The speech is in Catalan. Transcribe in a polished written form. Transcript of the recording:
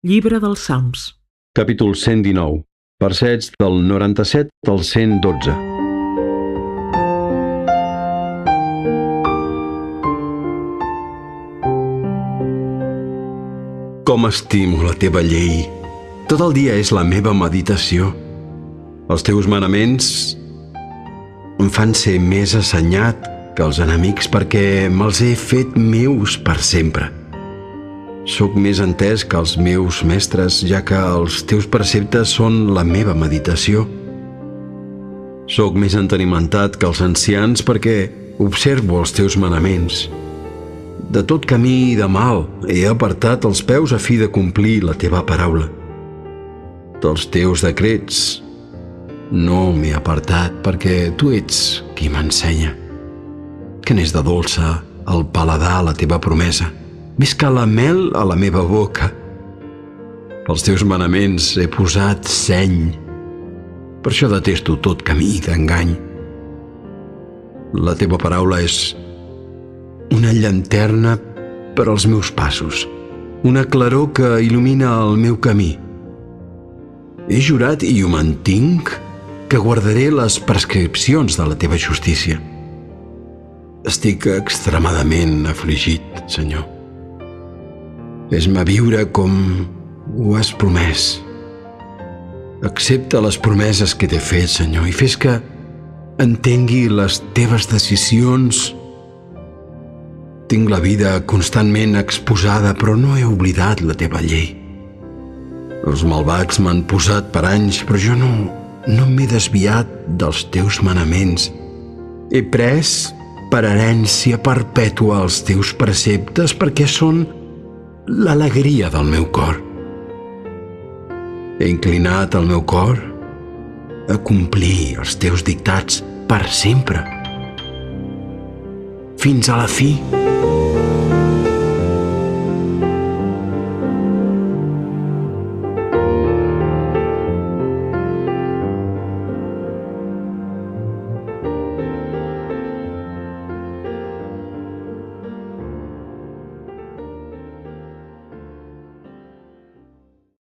Llibre dels Salms. Capítol 119. Versets del 97 al 112. Com estimo la teva llei. Tot el dia és la meva meditació. Els teus manaments em fan ser més assenyat que els enemics perquè me'ls he fet meus per sempre. Soc més entès que els meus mestres, ja que els teus preceptes són la meva meditació. Soc més entenimentat que els ancians perquè observo els teus manaments. De tot camí de mal he apartat els peus a fi de complir la teva paraula. Dels teus decrets no m'he apartat perquè tu ets qui m'ensenya. Que n'és de dolça el paladar la teva promesa, més que la mel a la meva boca. Pels teus manaments he posat seny. Per això detesto tot camí d'engany. La teva paraula és una llanterna per als meus passos, una claror que il·lumina el meu camí. He jurat i ho mantinc que guardaré les prescripcions de la teva justícia. Estic extremadament afligit, Senyor. Fes-me viure com ho has promès. Accepta les promeses que t'he fet, Senyor, i fes que entengui les teves decisions. Tinc la vida constantment exposada, però no he oblidat la teva llei. Els malvats m'han posat per anys, però jo no m'he desviat dels teus manaments. He pres per herència perpètua els teus preceptes perquè són l'alegria del meu cor. He inclinat el meu cor a complir els teus dictats per sempre, fins a la fi.